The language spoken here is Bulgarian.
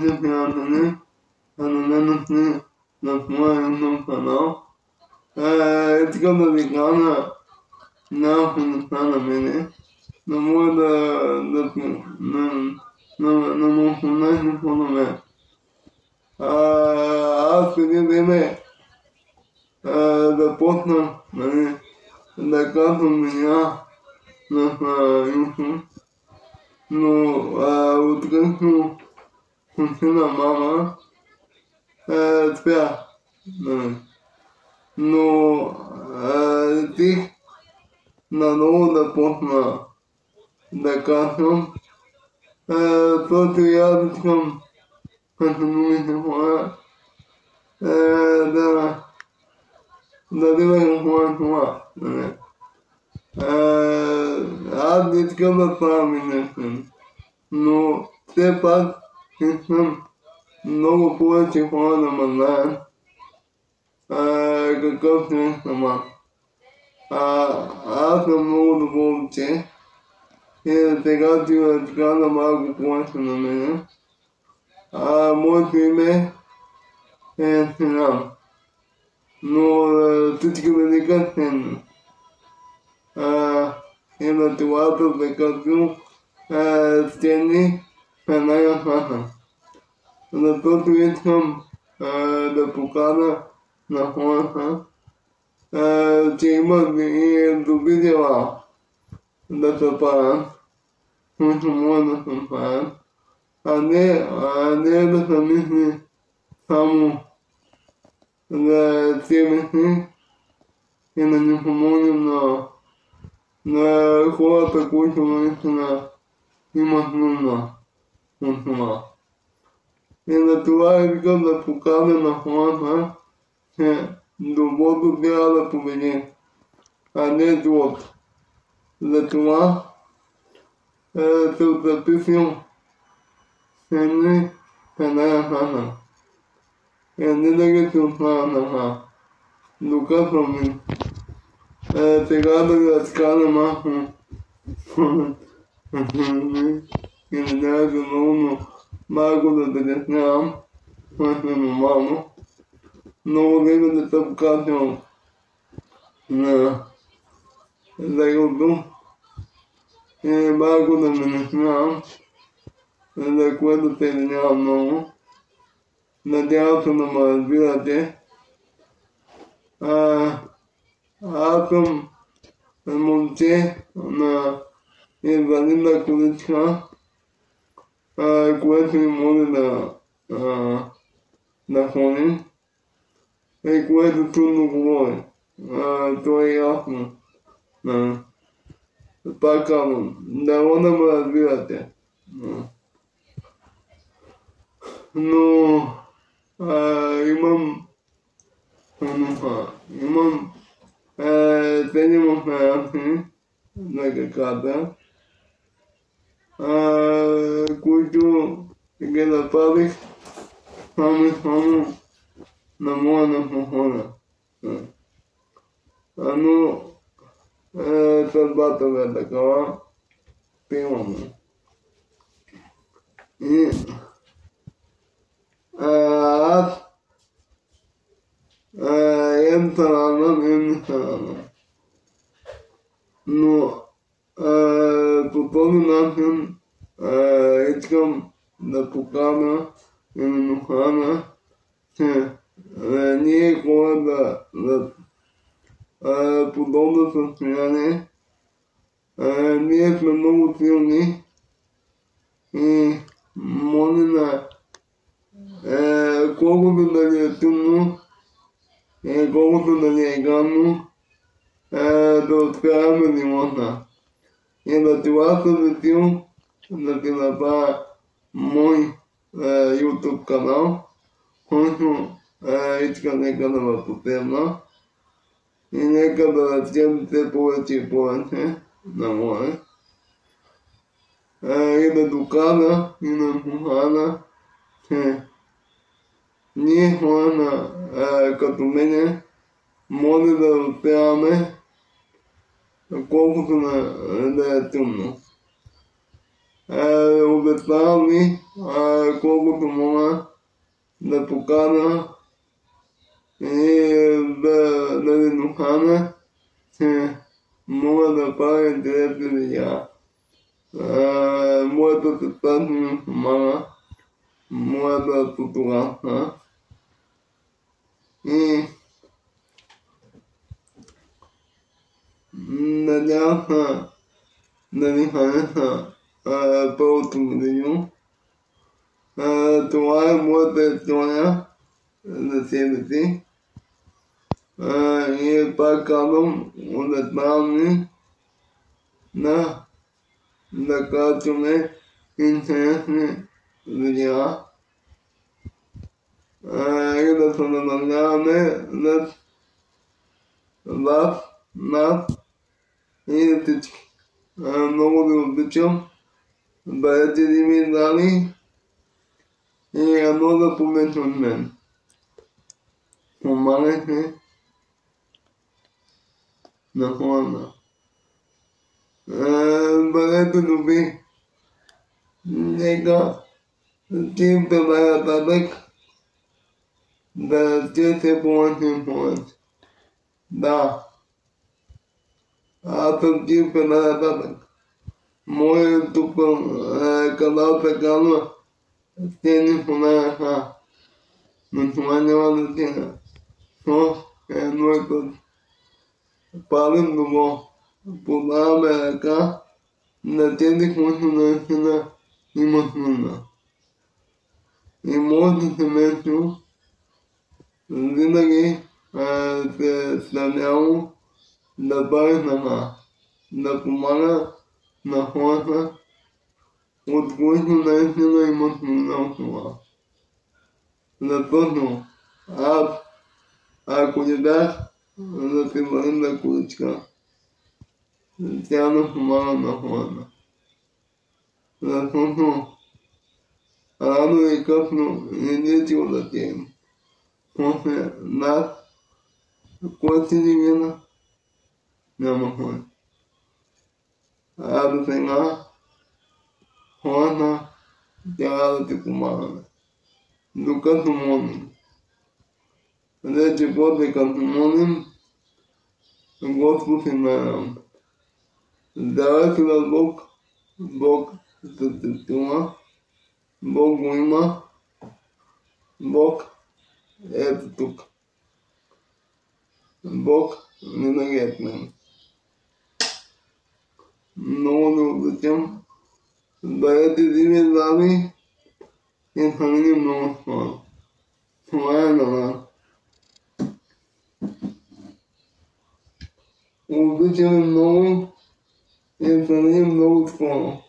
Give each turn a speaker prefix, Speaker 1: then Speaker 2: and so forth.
Speaker 1: се приятели, намерят ни на твоя YouTube канал. Искам да ви кажа няколко неща на мене. Не мога да му спомнете по мен. Аз преди време да почнах да казвам меня на YouTube, но открито кончина мама спрях. Но реших наново да почна да казвам, защото и аз искам като другите хора да дивам хора това. Аз не искам да правим нещо, но все пак искам много повече хора да ме знаят какъв човек съм аз. Аз съм много добро момче и сега ти разказа малко повече на мене. Моето име е Синам, но всички ме викат Сен. И на това съм се казал Стени Пеная Хаха. Защото искам да покажа на хората, че имат и добри дела да се правят, които могат да се правят, а не да се мисли само за себе си и да не помогнем на хората, които наистина имат нужда от това. И на това искам да покажа на хората, че доброто трябва да победи, а не злото. Затова съм записал Стени Пеная Хаха. И не да ги се оставя така. Докато ми. Сега да ви разкажа малко и надявам се много малко да притеснявам, което е нормално. Много време да съм казал за YouTube и малко да ме не смявам, за което се извинявам много. Надявам се да ме разбирате. Аз съм момче на инвалидна количка, което не може да ходи и което трудно говори. То е ясно. Пак казвам, дано да ме разбирате. Но имам 7 операции на краката, които ги направих само на моя похода. Но съдбата ми е такава, приемам. И аз ем старана. Но по този начин искам да покажа и на хората, че ние хората за подобно състояние, ние сме много силни и може да колкото да ни е трудно и колкото да ни е гадно, да откриваме живота. И на това съм решил да ти направя мой YouTube канал, който иска нека да ме потребна и нека да разчемете повече и повече на море. И да докажа и да покажа, че ние хората като мене може да успяваме колкото да е трудно. обещава ми колкото мога да покана и да ви докана, че мога да правя интересни видеа. Моята сестра ми помага, моята фотографка. И надявам се да ви хареса първото видео. Това е моята история за себе си. И пак казвам, обещавам ви да качваме интересни видеа и да се забавляваме с вас, нас и всички. Много ви обичам. Бъдете ли ми здрави и едно да помните от мен. Помагайте на хората. Бъдете добри. Нека стигнете нататък да четете повече и повече. Да. Аз съм стигнете нататък. Моят тук канал се казва Стени по ръка. Но това няма да стига. То е моето правим добро. Подаваме ръка на тези, които наистина имат нужда. И моето семейство винаги се е стремяло да прави така, да помага на хората, от които наистина имат нужда от това. Защото аз, ако не бях да си варим количка, тя не помага на хората. Защото рано или късно не ти го дадем. После нас, кой си ни гледа, няма хора. А до сега хората трябва да ти помагаме. Докато молим. Вече после като молим, Господ си наявам. Здравейте на Бог, Бог съществува, Бог го има, Бог ето тук. Бог винаги е с мен. Много да обичам. Бъдете живи, здрави и се видим много скоро. Това е на нас. Обичам много и се видим много скоро.